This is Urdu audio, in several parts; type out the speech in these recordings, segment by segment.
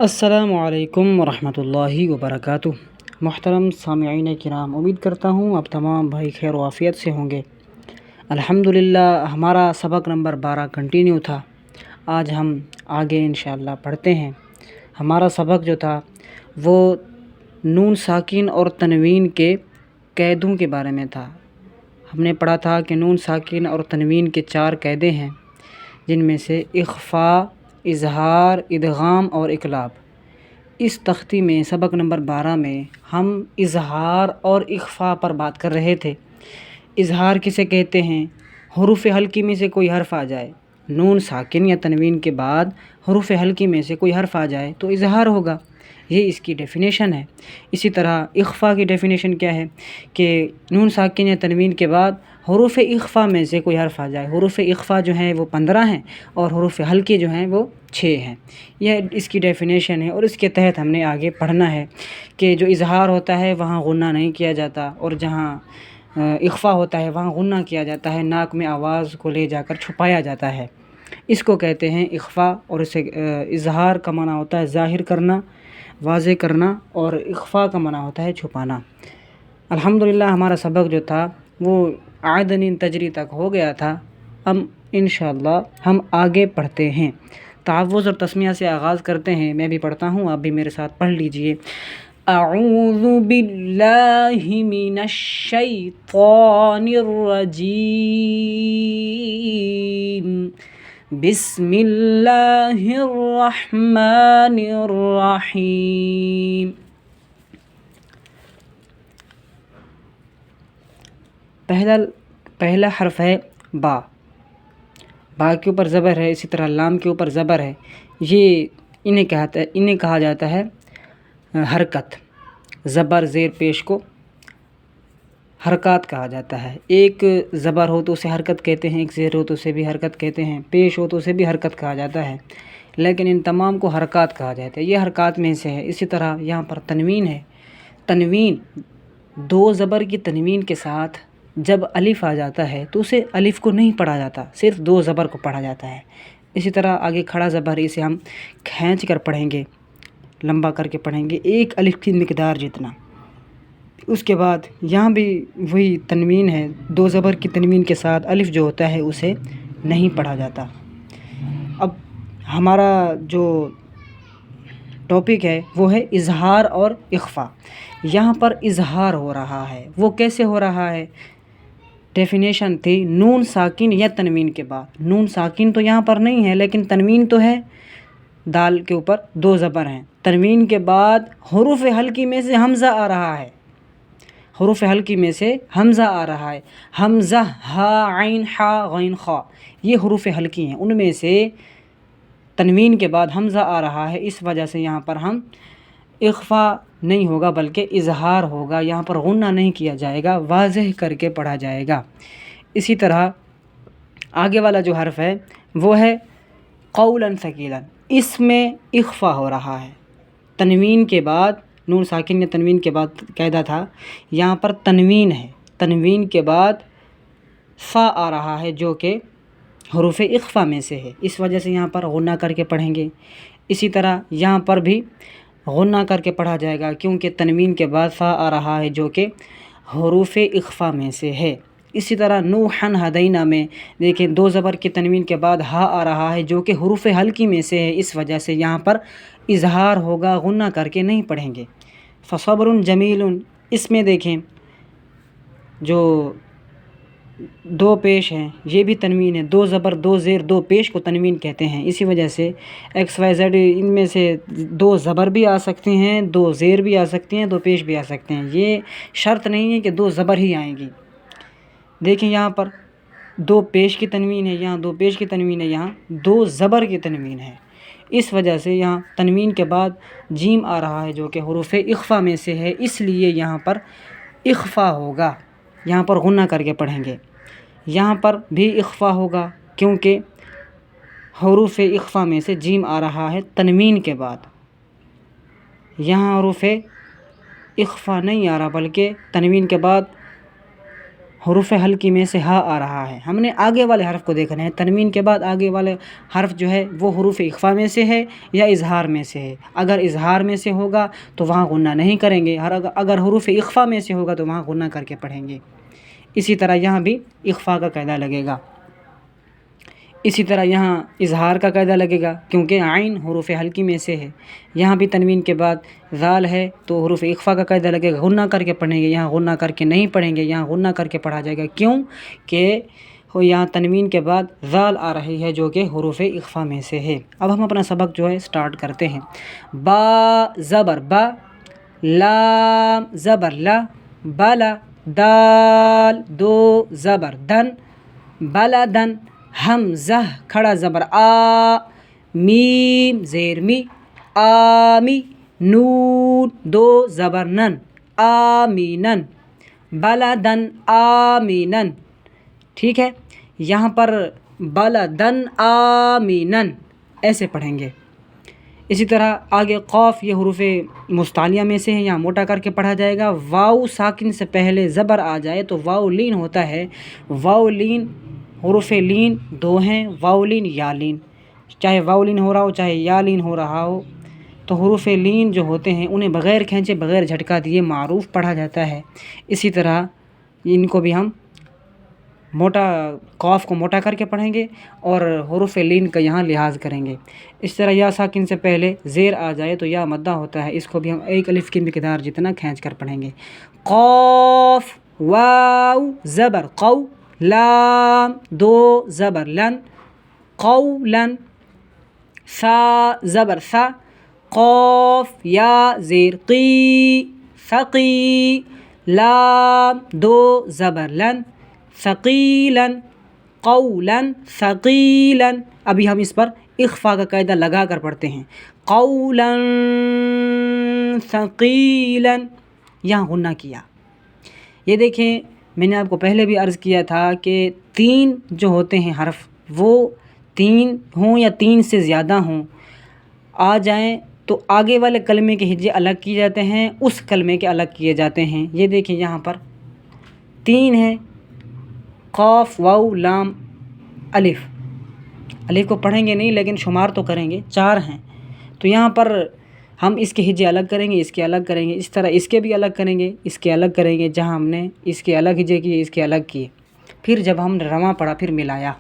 السلام علیکم ورحمۃ اللہ وبرکاتہ۔ محترم سامعین کرام، امید کرتا ہوں آپ تمام بھائی خیر و عافیت سے ہوں گے۔ الحمدللہ ہمارا سبق نمبر 12 کنٹینیو تھا۔ آج ہم آگے انشاءاللہ پڑھتے ہیں۔ ہمارا سبق جو تھا وہ نون ساکن اور تنوین کے قیدوں کے بارے میں تھا۔ ہم نے پڑھا تھا کہ نون ساکن اور تنوین کے 4 قیدے ہیں، جن میں سے اخفاء، اظہار، ادغام اور اقلاب۔ اس تختی میں سبق نمبر 12 میں ہم اظہار اور اخفاء پر بات کر رہے تھے۔ اظہار کسے کہتے ہیں؟ حروف حلقی میں سے کوئی حرف آ جائے، نون ساکن یا تنوین کے بعد حروف حلقی میں سے کوئی حرف آ جائے تو اظہار ہوگا، یہ اس کی ڈیفینیشن ہے۔ اسی طرح اخفاء کی ڈیفینیشن کیا ہے کہ نون ساکن یا تنوین کے بعد حروف اخفاء میں سے کوئی حرف آ جائے۔ حروف اخفاء جو ہیں وہ 15 ہیں اور حروف حلقی جو ہیں وہ 6 ہیں۔ یہ اس کی ڈیفینیشن ہے اور اس کے تحت ہم نے آگے پڑھنا ہے کہ جو اظہار ہوتا ہے وہاں غنہ نہیں کیا جاتا، اور جہاں اخفاء ہوتا ہے وہاں غنہ کیا جاتا ہے، ناک میں آواز کو لے جا کر چھپایا جاتا ہے۔ اس کو کہتے ہیں اخفاء، اور اسے اظہار کا معنی ہوتا ہے ظاہر کرنا، واضح کرنا، اور اخفاء کا معنی ہوتا ہے چھپانا۔ الحمدللہ ہمارا سبق جو تھا وہ عدن تجری تک ہو گیا تھا۔ اب انشاءاللہ ہم آگے پڑھتے ہیں۔ تعوذ اور تسمیہ سے آغاز کرتے ہیں۔ میں بھی پڑھتا ہوں، آپ بھی میرے ساتھ پڑھ لیجئے۔ اعوذ باللہ من الشیطان الرجیم، بسم اللہ الرحمن الرحیم۔ پہلا حرف ہے با۔ با کے اوپر زبر ہے، اسی طرح لام کے اوپر زبر ہے۔ یہ انہیں کہا جاتا ہے حرکت۔ زبر زیر پیش کو حرکات کہا جاتا ہے۔ ایک زبر ہو تو اسے حرکت کہتے ہیں، ایک زیر ہو تو اسے بھی حرکت کہتے ہیں، پیش ہو تو اسے بھی حرکت کہا جاتا ہے، لیکن ان تمام کو حرکات کہا جاتا ہے۔ یہ حرکات میں سے ہے۔ اسی طرح یہاں پر تنوین ہے۔ تنوین 2 زبر کی تنوین کے ساتھ جب الف آ جاتا ہے تو اسے الف کو نہیں پڑھا جاتا، صرف 2 زبر کو پڑھا جاتا ہے۔ اسی طرح آگے کھڑا زبر، اسے ہم کھینچ کر پڑھیں گے، لمبا کر کے پڑھیں گے، 1 الف کی مقدار جتنا۔ اس کے بعد یہاں بھی وہی تنوین ہے، 2 زبر کی تنوین کے ساتھ الف جو ہوتا ہے اسے نہیں پڑھا جاتا۔ اب ہمارا جو ٹاپک ہے وہ ہے اظہار اور اخفاء۔ یہاں پر اظہار ہو رہا ہے، وہ کیسے ہو رہا ہے؟ ڈیفینیشن تھی نون ساکن یا تنوین کے بعد۔ نون ساکن تو یہاں پر نہیں ہے، لیکن تنوین تو ہے، دال کے اوپر 2 زبر ہیں۔ تنوین کے بعد حروف حلقی میں سے حمزہ آ رہا ہے، حروف حلقی میں سے حمزہ آ رہا ہے۔ حمزہ، ہا، عین، حا، غین، خا، یہ حروف حلقی ہیں، ان میں سے تنوین کے بعد حمزہ آ رہا ہے۔ اس وجہ سے یہاں پر ہم اخفاء نہیں ہوگا بلکہ اظہار ہوگا۔ یہاں پر غنہ نہیں کیا جائے گا، واضح کر کے پڑھا جائے گا۔ اسی طرح آگے والا جو حرف ہے وہ ہے قولاً ثقیلاً۔ اس میں اخفاء ہو رہا ہے۔ تنوین کے بعد نون ساکن یا تنوین کے بعد قاعدہ تھا، یہاں پر تنوین ہے، تنوین کے بعد فا آ رہا ہے جو کہ حروف اخفاء میں سے ہے، اس وجہ سے یہاں پر غنہ کر کے پڑھیں گے۔ اسی طرح یہاں پر بھی غنہ کر کے پڑھا جائے گا، کیونکہ تنوین کے بعد فا آ رہا ہے جو کہ حروف اخفاء میں سے ہے۔ اسی طرح نوحًا ہدینٰ میں دیکھیں 2 زبر کی تنوین کے بعد ہا آ رہا ہے جو کہ حروف حلقی میں سے ہے، اس وجہ سے یہاں پر اظہار ہوگا، غنہ کر کے نہیں پڑھیں گے۔ فصبر جمیل، اس میں دیکھیں جو 2 پیش ہیں یہ بھی تنوین ہے، 2 زبر 2 زیر 2 پیش کو تنوین کہتے ہیں۔ اسی وجہ سے ایکس وائی زیڈ ان میں سے 2 زبر بھی آ سکتے ہیں، 2 زیر بھی آ سکتے ہیں، 2 پیش بھی آ سکتے ہیں، یہ شرط نہیں ہے کہ 2 زبر ہی آئیں گی۔ دیکھیں یہاں پر 2 پیش کی تنوین ہے، یہاں 2 پیش کی تنوین ہے، یہاں 2 زبر کی تنوین ہے، اس وجہ سے یہاں تنوین کے بعد جیم آ رہا ہے جو کہ حروف اخفاء میں سے ہے، اس لیے یہاں پر اخفاء ہوگا، یہاں پر غنہ کر کے پڑھیں گے۔ یہاں پر بھی اخفاء ہوگا کیونکہ حروف اخفاء میں سے جیم آ رہا ہے تنوین کے بعد۔ یہاں حروف اخفاء نہیں آ رہا بلکہ تنوین کے بعد حروف ہلکی میں سے ہا آ رہا ہے، ہم نے آگے والے حرف کو دیکھنا ہے، تنوین کے بعد آگے والے حرف جو ہے وہ حروف اخفا میں سے ہے یا اظہار میں سے ہے۔ اگر اظہار میں سے ہوگا تو وہاں غنہ نہیں کریں گے، اگر حروف اخفا میں سے ہوگا تو وہاں غنہ کر کے پڑھیں گے۔ اسی طرح یہاں بھی اخفا کا قاعدہ لگے گا، اسی طرح یہاں اظہار کا قاعدہ لگے گا کیونکہ عین حروف ہلکی میں سے ہے۔ یہاں بھی تنوین کے بعد ذال ہے تو حروف اخفا کا قاعدہ لگے گا، غنہ کر کے پڑھیں گے، یہاں غنہ کر کے نہیں پڑھیں گے، یہاں غنہ کر کے پڑھا جائے گا۔ کیوں کہ یہاں تنوین کے بعد ذال آ رہی ہے جو کہ حروف اخفا میں سے ہے۔ اب ہم اپنا سبق جو ہے سٹارٹ کرتے ہیں۔ با زبر با، لام زبر لا، بالا، دال دو زبر دن، بلدن، حمزہ کھڑا زبر آ، میم زیر می، آمی، نون دو زبر نن، آمینن، بلدن آمینن۔ ٹھیک ہے، یہاں پر بلدن آمینن ایسے پڑھیں گے۔ اسی طرح آگے قاف، یہ حروف مستعلیہ میں سے ہے، یہاں موٹا کر کے پڑھا جائے گا۔ واؤ ساکن سے پہلے زبر آ جائے تو واؤ لین ہوتا ہے۔ واؤ لین، حروف لین دو ہیں، واؤ لین یا لین، چاہے واؤ لین ہو رہا ہو چاہے یا لین ہو رہا ہو، تو حروف لین جو ہوتے ہیں انہیں بغیر کھینچے بغیر جھٹکا دیے معروف پڑھا جاتا ہے۔ اسی طرح ان کو بھی ہم موٹا، قاف کو موٹا کر کے پڑھیں گے اور حروف لین کا یہاں لحاظ کریں گے۔ اس طرح یا ساکن سے پہلے زیر آ جائے تو یا مدہ ہوتا ہے، اس کو بھی ہم ایک الف کی مقدار جتنا کھینچ کر پڑھیں گے۔ قاف، واو زبر قو، لام دو زبر لن، قولن، سا زبر سا، قاف یا زیر قی، ثقی، لام دو زبر لن، ثقیلاً، قولاً، ثقیلاً۔ ابھی ہم اس پر اخفا کا قاعدہ لگا کر پڑھتے ہیں، قولاً ثقیلاً، یہاں غنہ کیا۔ یہ دیکھیں، میں نے آپ کو پہلے بھی عرض کیا تھا کہ تین جو ہوتے ہیں حرف، وہ تین ہوں یا تین سے زیادہ ہوں، آ جائیں تو آگے والے کلمے کے ہجے الگ کیے جاتے ہیں، اس کلمے کے الگ کیے جاتے ہیں۔ یہ دیکھیں یہاں پر تین ہیں، قاف، واو، لام، الف۔ الف کو پڑھیں گے نہیں لیکن شمار تو کریں گے، چار ہیں، تو یہاں پر ہم اس کے ہجے الگ کریں گے، اس کے الگ کریں گے، اس طرح اس کے بھی الگ کریں گے، اس کے الگ کریں گے، جہاں ہم نے اس کے الگ ہجے کیے اس کے الگ کیے، پھر جب ہم نے رواں پڑھا پھر ملایا۔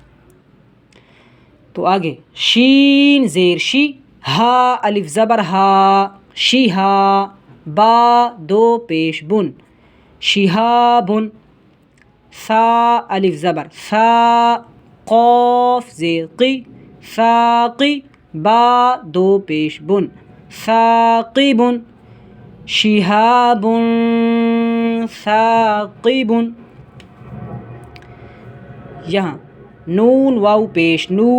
تو آگے شین زیر شی، ہا الف زبر ہا، شیہا، با دو پیش بن، شہابن، سا الف زبر سا، قاف زیر قی، ساقی، با دو پیش بن، ثاقبن، شہاب ثاقب۔ یہاں نون واو پیش نو،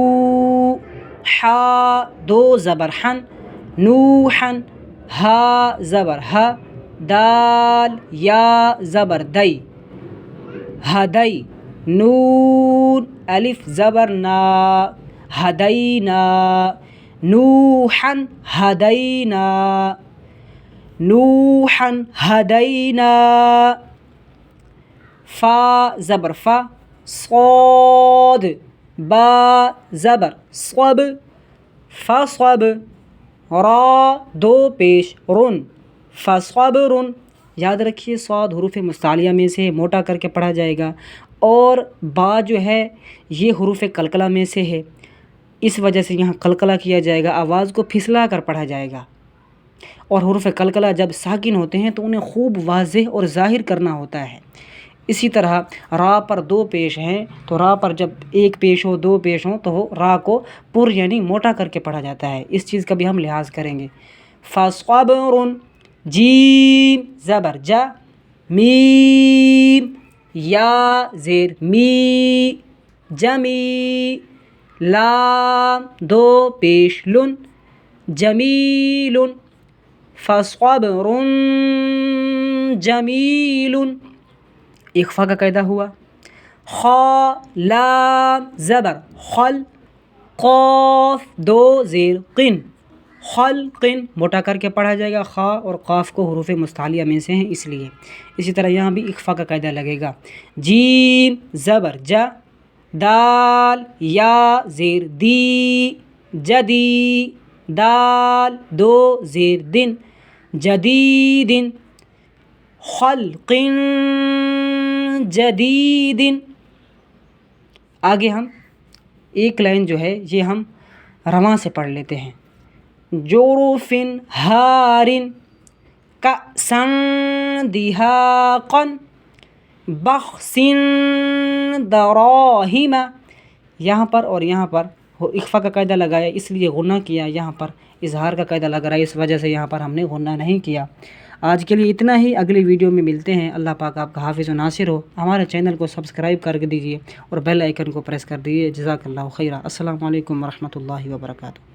حا دو زبر حن، نوحن، ہا زبر ہا، دال یا زبر دئی، ہدئی، نون الف زبر نا، ہدینا، نوحن ہدینا، نوحن ہدینا، فا زبر فا، صاد، با زبر صب، فصب، را دو پیش رن، فصبرن۔ یاد رکھیے صاد حروف مستعلیہ میں سے موٹا کر کے پڑھا جائے گا، اور با جو ہے یہ حروف قلقلہ میں سے ہے، اس وجہ سے یہاں قلقلہ کیا جائے گا، آواز کو پھسلا کر پڑھا جائے گا۔ اور حروف قلقلہ جب ساکن ہوتے ہیں تو انہیں خوب واضح اور ظاہر کرنا ہوتا ہے۔ اسی طرح را پر دو پیش ہیں تو را پر جب ایک پیش ہو دو پیش ہوں تو وہ را کو پر یعنی موٹا کر کے پڑھا جاتا ہے، اس چیز کا بھی ہم لحاظ کریں گے۔ فصبر، جیم زبر جا، میم یا زیر می، جمی، لام دو پیش لن، جمیل، فصبر جمیل۔ اخفا کا قاعدہ ہوا، خا لام زبر خل، قاف دو زیر قن، خلقن موٹا کر کے پڑھا جائے گا، خا اور قاف کو حروف مستعلیہ میں سے ہیں اس لیے۔ اسی طرح یہاں بھی اخفا کا قاعدہ لگے گا، جیم زبر جا، دال یا زیر دی، جدی، دال دو زیر دن، جدیدن، خلق جدید۔ آگے ہم ایک لائن جو ہے یہ ہم رواں سے پڑھ لیتے ہیں، جوروف ہارن کأسن دہاقا بخس دراہم۔ یہاں پر اور یہاں پر اخفا کا قاعدہ لگایا اس لیے غنہ کیا، یہاں پر اظہار کا قاعدہ لگ رہا ہے اس وجہ سے یہاں پر ہم نے غنہ نہیں کیا۔ آج کے لیے اتنا ہی، اگلی ویڈیو میں ملتے ہیں۔ اللہ پاک آپ کا حافظ و ناصر ہو۔ ہمارے چینل کو سبسکرائب کر دیجیے اور بیل آئیکن کو پریس کر دیجیے۔ جزاک اللہ خیرہ۔ السلام علیکم ورحمۃ اللہ وبرکاتہ۔